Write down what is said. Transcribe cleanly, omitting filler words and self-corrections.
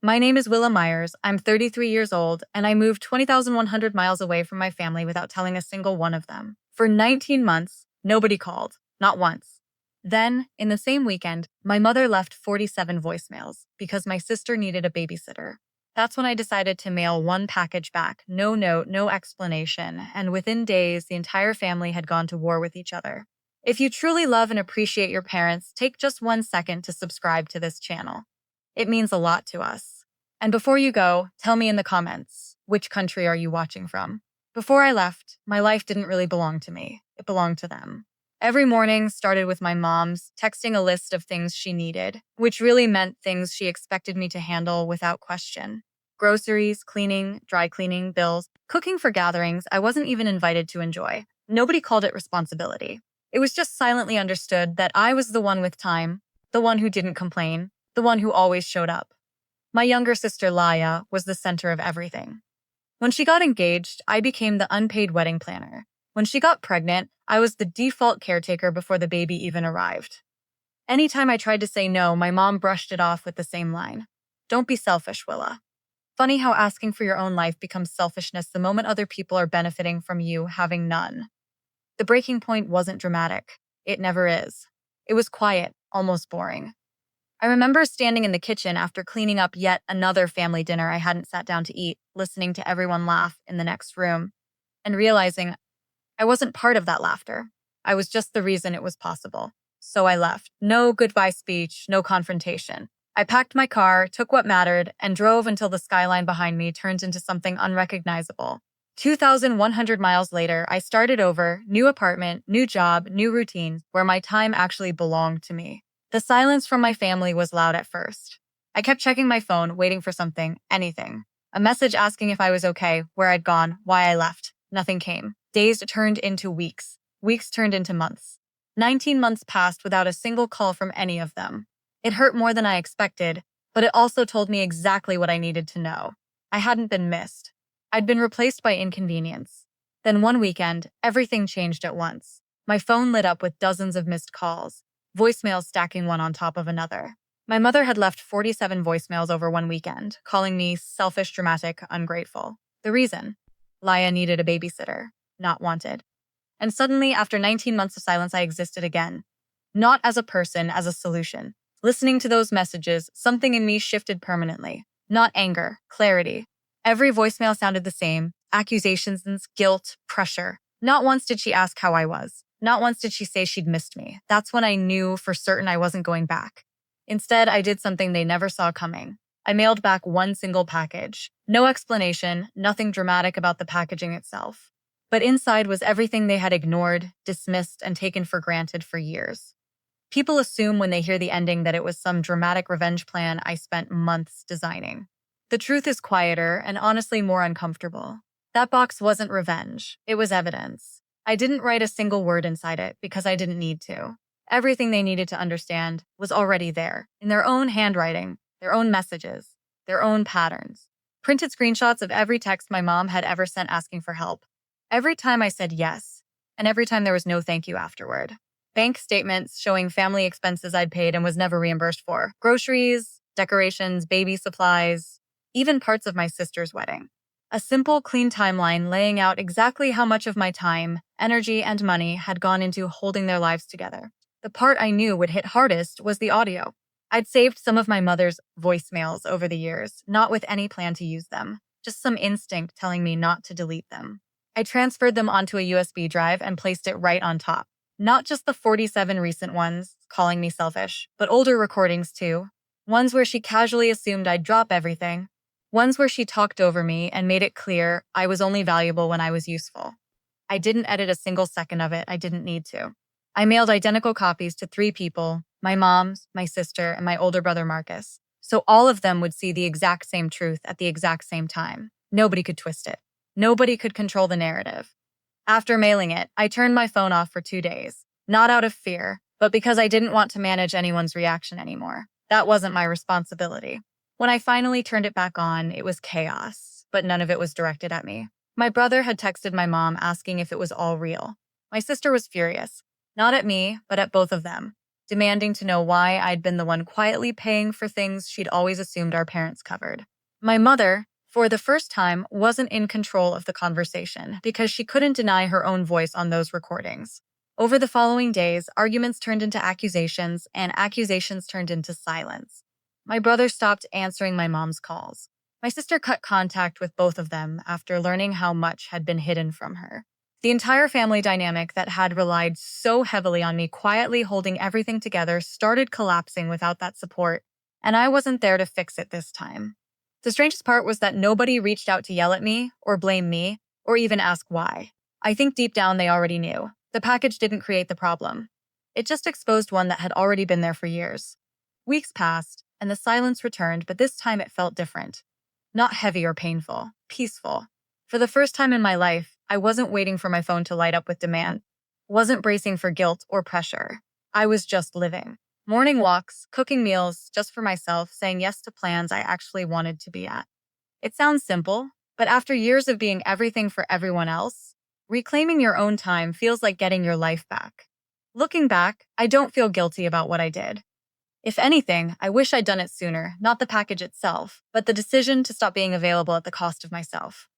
My name is Willa Myers. I'm 33 years old, and I moved 20,100 miles away from my family without telling a single one of them. For 19 months, nobody called, not once. Then, in the same weekend, my mother left 47 voicemails because my sister needed a babysitter. That's when I decided to mail one package back, no note, no explanation, and within days, the entire family had gone to war with each other. If you truly love and appreciate your parents, take just 1 second to subscribe to this channel. It means a lot to us. And before you go, tell me in the comments, which country are you watching from? Before I left, my life didn't really belong to me. It belonged to them. Every morning started with my mom's texting a list of things she needed, which really meant things she expected me to handle without question. Groceries, cleaning, dry cleaning, bills, cooking for gatherings I wasn't even invited to enjoy. Nobody called it responsibility. It was just silently understood that I was the one with time, the one who didn't complain, the one who always showed up. My younger sister, Laya, was the center of everything. When she got engaged, I became the unpaid wedding planner. When she got pregnant, I was the default caretaker before the baby even arrived. Anytime I tried to say no, my mom brushed it off with the same line. Don't be selfish, Willa. Funny how asking for your own life becomes selfishness the moment other people are benefiting from you having none. The breaking point wasn't dramatic. It never is. It was quiet, almost boring. I remember standing in the kitchen after cleaning up yet another family dinner I hadn't sat down to eat, listening to everyone laugh in the next room, and realizing I wasn't part of that laughter. I was just the reason it was possible. So I left. No goodbye speech, no confrontation. I packed my car, took what mattered, and drove until the skyline behind me turned into something unrecognizable. 2,100 miles later, I started over, new apartment, new job, new routine, where my time actually belonged to me. The silence from my family was loud at first. I kept checking my phone, waiting for something, anything. A message asking if I was okay, where I'd gone, why I left. Nothing came. Days turned into weeks. Weeks turned into months. 19 months passed without a single call from any of them. It hurt more than I expected, but it also told me exactly what I needed to know. I hadn't been missed. I'd been replaced by inconvenience. Then one weekend, everything changed at once. My phone lit up with dozens of missed calls, voicemails stacking one on top of another. My mother had left 47 voicemails over one weekend, calling me selfish, dramatic, ungrateful. The reason? Laya needed a babysitter, not wanted. And suddenly, after 19 months of silence, I existed again. Not as a person, as a solution. Listening to those messages, something in me shifted permanently. Not anger, clarity. Every voicemail sounded the same. Accusations, guilt, pressure. Not once did she ask how I was. Not once did she say she'd missed me. That's when I knew for certain I wasn't going back. Instead, I did something they never saw coming. I mailed back one single package. No explanation, nothing dramatic about the packaging itself. But inside was everything they had ignored, dismissed, and taken for granted for years. People assume when they hear the ending that it was some dramatic revenge plan I spent months designing. The truth is quieter and honestly more uncomfortable. That box wasn't revenge, it was evidence. I didn't write a single word inside it because I didn't need to. Everything they needed to understand was already there, in their own handwriting, their own messages, their own patterns. Printed screenshots of every text my mom had ever sent asking for help. Every time I said yes, and every time there was no thank you afterward. Bank statements showing family expenses I'd paid and was never reimbursed for. Groceries, decorations, baby supplies, even parts of my sister's wedding. A simple, clean timeline laying out exactly how much of my time, energy, and money had gone into holding their lives together. The part I knew would hit hardest was the audio. I'd saved some of my mother's voicemails over the years, not with any plan to use them, just some instinct telling me not to delete them. I transferred them onto a USB drive and placed it right on top. Not just the 47 recent ones, calling me selfish, but older recordings too. Ones where she casually assumed I'd drop everything. Ones where she talked over me and made it clear I was only valuable when I was useful. I didn't edit a single second of it. I didn't need to. I mailed identical copies to 3 people, my mom, my sister, and my older brother Marcus, so all of them would see the exact same truth at the exact same time. Nobody could twist it. Nobody could control the narrative. After mailing it, I turned my phone off for 2 days, not out of fear, but because I didn't want to manage anyone's reaction anymore. That wasn't my responsibility. When I finally turned it back on, it was chaos, but none of it was directed at me. My brother had texted my mom asking if it was all real. My sister was furious, not at me, but at both of them. demanding to know why I'd been the one quietly paying for things she'd always assumed our parents covered. My mother, for the first time, wasn't in control of the conversation because she couldn't deny her own voice on those recordings. Over the following days, arguments turned into accusations, and accusations turned into silence. My brother stopped answering my mom's calls. My sister cut contact with both of them after learning how much had been hidden from her. The entire family dynamic that had relied so heavily on me quietly holding everything together started collapsing without that support, and I wasn't there to fix it this time. The strangest part was that nobody reached out to yell at me, or blame me, or even ask why. I think deep down they already knew. The package didn't create the problem. It just exposed one that had already been there for years. Weeks passed, and the silence returned, but this time it felt different. Not heavy or painful, peaceful. For the first time in my life, I wasn't waiting for my phone to light up with demand. Wasn't bracing for guilt or pressure. I was just living. Morning walks, cooking meals just for myself, saying yes to plans I actually wanted to be at. It sounds simple, but after years of being everything for everyone else, reclaiming your own time feels like getting your life back. Looking back, I don't feel guilty about what I did. If anything, I wish I'd done it sooner, not the package itself, but the decision to stop being available at the cost of myself.